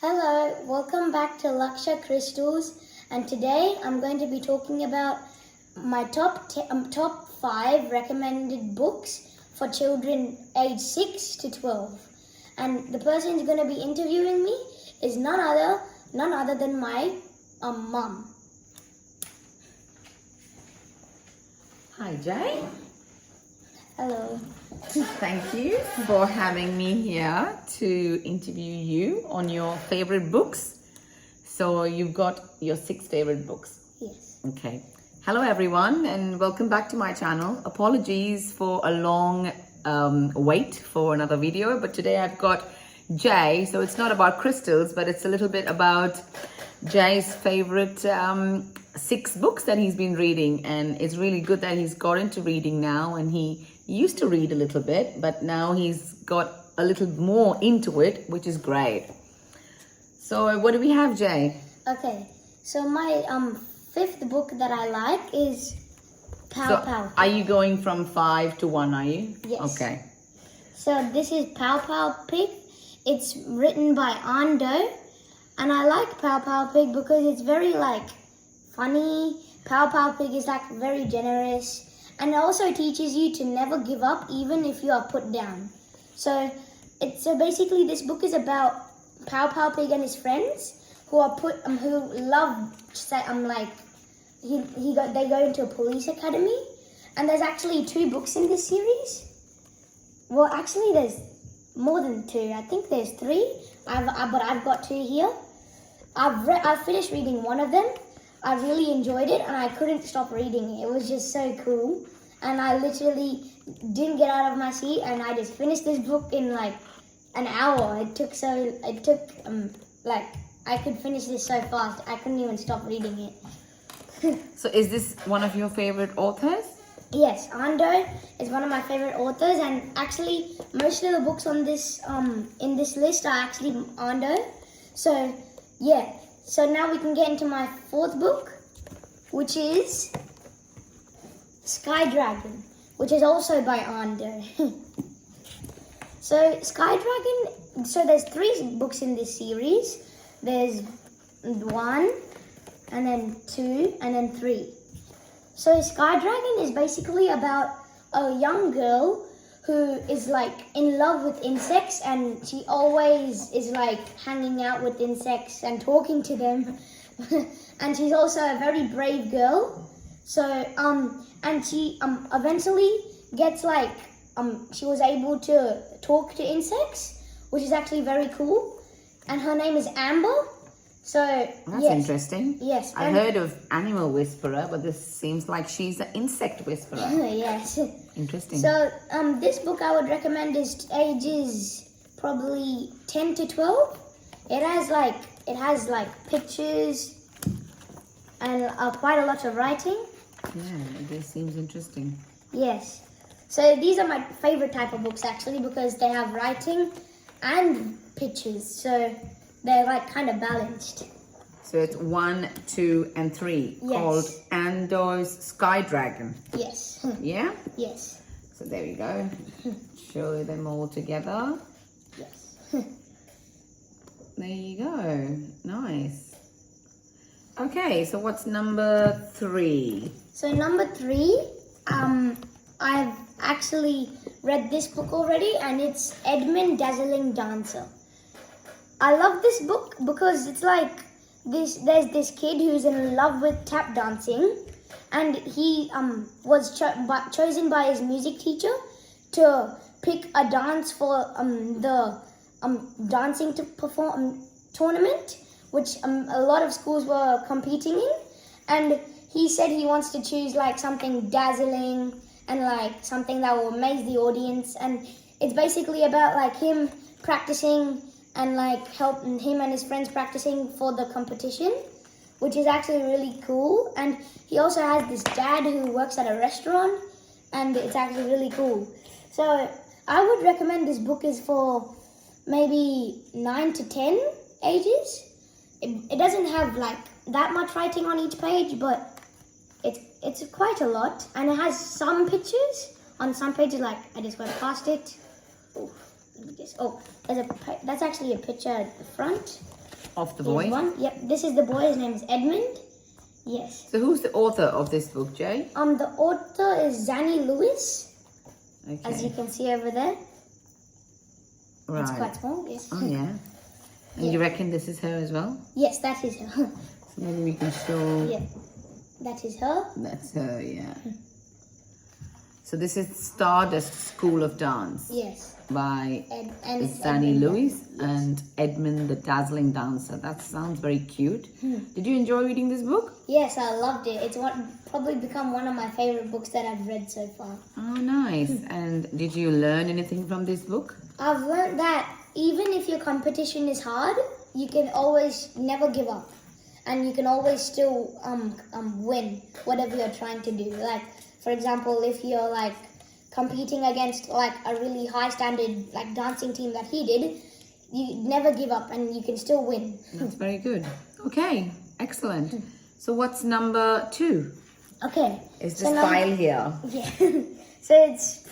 Hello, welcome back to Laksha Crystals, and today I'm going to be talking about my top 5 recommended books for children aged 6 to 12. And the person who's going to be interviewing me is none other than my mum. Hi Jay. Hello. Thank you for having me here to interview you on your favorite books. So you've got your 6 favorite books. Yes. Okay. Hello everyone and welcome back to my channel. Apologies for a long wait for another video, but today I've got Jay. So it's not about crystals, but it's a little bit about Jay's favorite 6 books that he's been reading, and it's really good that he's got into reading now. And he used to read a little bit, but now he's got a little more into it, which is great. So what do we have, Jay? Okay, so my 5th book that I like is Pow Pow. Are you going from 5 to 1, are you? Yes. Okay. So this is Pow Pow Pig. It's written by Ando. And I like Pow Pow Pig because it's very funny. Pow Pow Pig is very generous. And it also teaches you to never give up even if you are put down. So basically this book is about Pow Pow Pig and his friends who they go into a police academy. And there's actually 2 books in this series. Well, actually there's more than 2. I think there's 3. But I've got 2 here. I've finished reading one of them. I really enjoyed it and I couldn't stop reading it. It was just so cool. And I literally didn't get out of my seat and I just finished this book in an hour. I could finish this so fast. I couldn't even stop reading it. So is this one of your favorite authors? Yes, Ando is one of my favorite authors, and actually most of the books on this in this list are actually Ando. So yeah. So now we can get into my 4th book, which is Sky Dragon, which is also by Ando. So Sky Dragon, so there's 3 books in this series. There's 1, and then 2, and then 3. So Sky Dragon is basically about a young girl who is in love with insects, and she always is hanging out with insects and talking to them. And she's also a very brave girl. So and she eventually gets she was able to talk to insects, which is actually very cool. And her name is Amber. So That's yes. interesting. Yes. I heard of Animal Whisperer, but this seems like she's an insect whisperer. Yes. Interesting. So this book I would recommend is ages probably 10 to 12. It has pictures and quite a lot of writing. Yeah, this seems interesting. Yes. So these are my favorite type of books actually because they have writing and pictures. So they're kind of balanced. So it's 1, 2, and 3 Yes. called Ando's Sky Dragon. Yes. Yeah? Yes. So there we go. Show them all together. Yes. There you go. Nice. Okay, so what's number 3? So number 3, I've actually read this book already, and it's Edmund Dazzling Dancer. I love this book because it's there's this kid who's in love with tap dancing, and he was chosen by his music teacher to pick a dance for the dancing to perform tournament, which a lot of schools were competing in. And he said he wants to choose something dazzling and something that will amaze the audience. And it's basically about him practicing and helping him and his friends practicing for the competition, which is actually really cool. And he also has this dad who works at a restaurant, and it's actually really cool. So I would recommend this book is for maybe 9 to 10 ages. It doesn't have that much writing on each page, but it's quite a lot, and it has some pictures on some pages. I just went past it. Let me just, that's actually a picture at the front. Of the Here's boy. one. Yep, this is the boy. His name is Edmund. Yes. So who's the author of this book, Jay? The author is Zanny Lewis, as you Okay. can see over there. It's Right. quite small. Yes. Oh yeah. And you reckon this is her as well? Yes, that is her. So maybe we can show. Yeah, that is her. That's her, yeah. So this is Stardust School of Dance Yes. by And it's Zanny Edmund. Lewis and Edmund the Dazzling Dancer. That sounds very cute. Did you enjoy reading this book? Yes, I loved it. It's probably become one of my favorite books that I've read so far. Oh, nice. And did you learn anything from this book? I've learned that even if your competition is hard, you can always never give up, and you can always still win whatever you're trying to do. Like, for example, if you're like competing against like a really high standard like dancing team that he did, you never give up and you can still win. That's very good. Okay, excellent. So what's number 2? Okay. Is so this number- file here? Yeah. So it's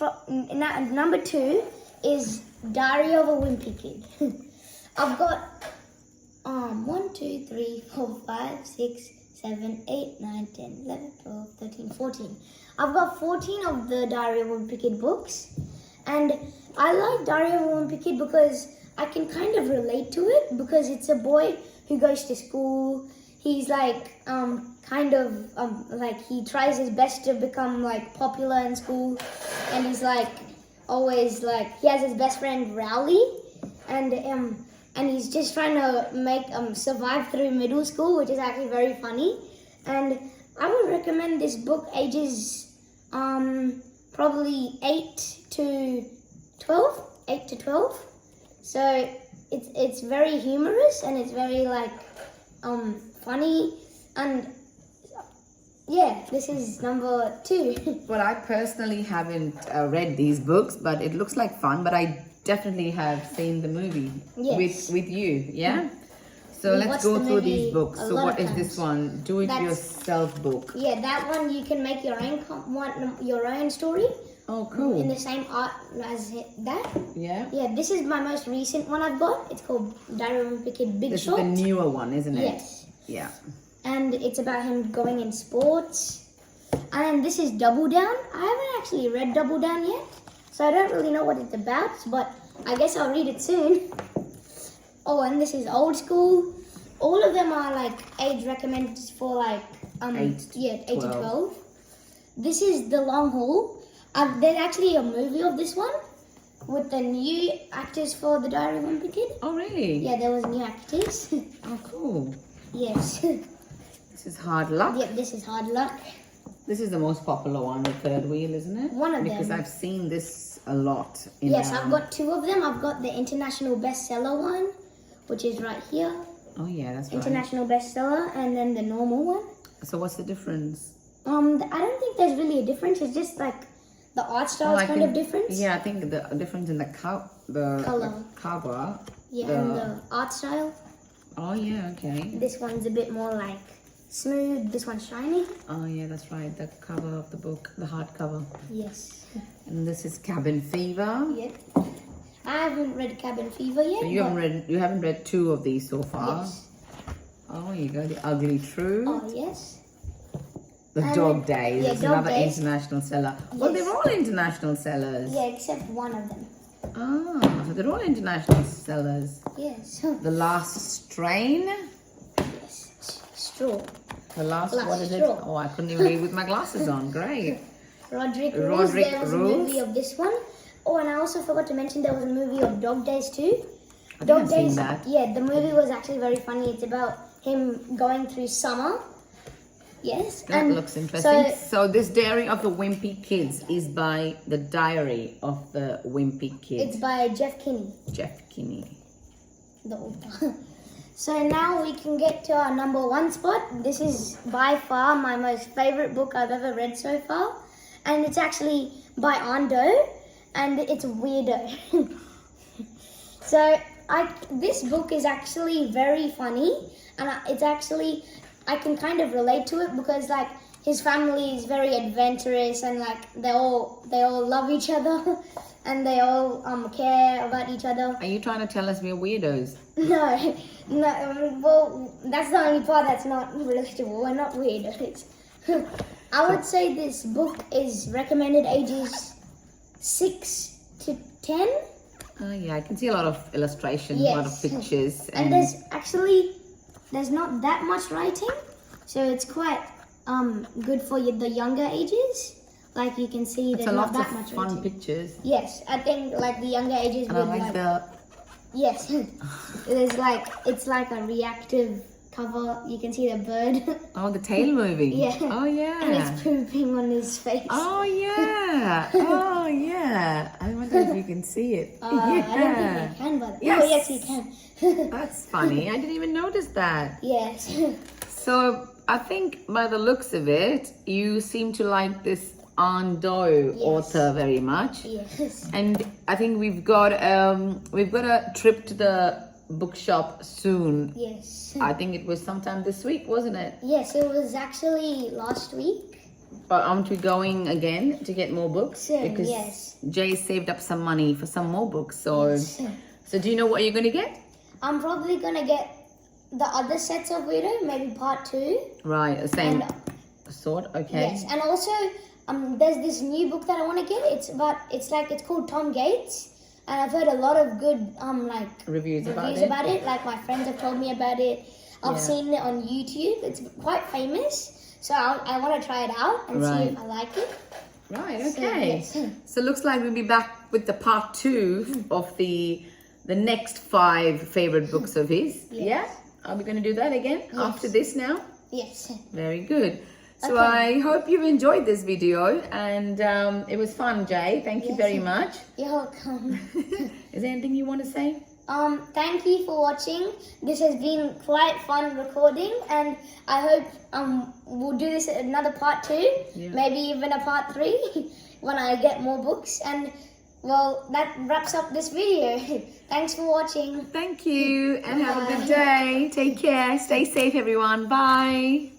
number 2 is Diary of a Wimpy Kid. I've got 1, 2, 3, 4, 5, 6, 7, 8, 9, 10, 11, 12, 13, 14. I've got 14 of the Diary of a Wimpy Kid books, and I like Diary of a Wimpy Kid because I can kind of relate to it, because it's a boy who goes to school. He's like like he tries his best to become like popular in school, and he's like always like he has his best friend Rowley, and he's just trying to make survive through middle school, which is actually very funny. And I would recommend this book ages probably 8 to 12. So it's very humorous, and it's very like funny, and yeah, this is number 2. Well, I personally haven't read these books, but it looks like fun. But I definitely have seen the movie Yes. with you. Yeah. So We let's watched go the through movie these books. a So lot what of is this times. one? Do it That's- yourself book. Yeah, that one you can make your own story Oh, in cool. the same art as that. Yeah. Yeah, this is my most recent one I've got. It's called Diary of a Wimpy Kid Big This is Short. the newer one, isn't it? Yes. Yeah. And it's about him going in sports. And then this is Double Down. I haven't actually read Double Down yet, so I don't really know what it's about, but I guess I'll read it soon. Oh, and this is Old School. All of them are like age recommended for like 8 to 12. 12. This is The Long Haul. There's actually a movie of this one with the new actors for The Diary of a Wimpy Kid. Oh, really? Yeah, there was new actors. Oh, cool. Yes. This is Hard Luck. Yep, this is Hard Luck. This is the most popular one, the third wheel, isn't it? One of because them. I've seen this a lot. In, Yes, I've got 2 of them. I've got the international bestseller one, which is right here. Oh yeah, that's right. International bestseller, and then the normal one. So what's the difference? I don't think there's really a difference. It's just like the art style is kind of different. Yeah, I think the difference in the Colour. the cover. Yeah, the- and the art style. Oh yeah, okay. This one's a bit more like smooth. This one's shiny. Oh yeah, that's right. The cover of the book, the hardcover. Yes. And this is Cabin Fever. Yep. I haven't read Cabin Fever yet. So you haven't read 2 of these so far. Yes. Oh, you go The Ugly Truth. Oh yes. The and Dog then- Days. yeah, It's Dog another Days. international seller. Well, Yes. they're all international sellers. Yeah, except one of them. Ah, so they're all international sellers. Yes. The Last Strain. Yes. Straw. The last, Last what is it? Straw. Oh, I couldn't even read with my glasses on. Great. Roderick Rules. Roderick There was Rules. a movie of this one. Oh, and I also forgot to mention there was a movie of Dog Days too. I think Dog I've seen Days. that. Yeah, the movie was actually very funny. It's about him going through summer. Yes. That and looks interesting. So, So this Diary of the Wimpy Kids is by the Diary of the Wimpy it's Kids, by Jeff Kinney, Jeff Kinney. the author. So now we can get to our number 1 spot. This is by far my most favorite book I've ever read so far. And it's actually by Ando, and it's Weirdo. So this book is actually very funny, and I can kind of relate to it because like his family is very adventurous, and like they all love each other. and they all care about each other. Are you trying to tell us we're weirdos? No, no. Well, that's the only part that's not relatable. We're not weirdos. I would say this book is recommended ages 6 to 10. Oh yeah, I can see a lot of illustrations, a lot of Yes. pictures, And there's not that much writing, so it's quite good for the younger ages. Like you can see, it's there's a not lot of that much fun writing. pictures. Yes, I think like the younger ages And I would like the yes. It's like a reactive cover. You can see the bird. the tail moving. Yeah. Oh And yeah. it's pooping on his face. Oh yeah. Oh yeah. I wonder if you can see it. I don't think you can, but oh yes, you can. That's funny. I didn't even notice that. Yes. So I think by the looks of it, you seem to like this Ando author very much. Yes. And I think we've got a trip to the bookshop soon. Yes. I think it was sometime this week, wasn't it? Yes, it was actually last week. But aren't we going again to get more books? Soon, Because yes. Jay saved up some money for some more books. So, Yes. so do you know what you're going to get? I'm probably gonna get the other sets of Weirdo, maybe part 2. Right, the same And sort. Okay. yes, and also there's this new book that I want to get. It's called Tom Gates, and I've heard a lot of good Reviews about reviews it. about it. Like my friends have told me about it. I've Yeah. seen it on YouTube. It's quite famous, so I want to try it out and see Right. if I like it. Right. So, Okay. yes. So it looks like we'll be back with the part 2 of the next 5 favorite books of his. Yes. Yeah. Are we going to do that again after this now? Yes. Very good. So Okay. I hope you enjoyed this video, and it was fun, Jay. Thank you Yes. very much. You're welcome. Is there anything you want to say? Thank you for watching. This has been quite fun recording, and I hope we'll do this another part 2, Yeah. maybe even a part 3 when I get more books. And well, that wraps up this video. Thanks for watching. Thank you, and have a good day. Take care. Stay safe, everyone. Bye.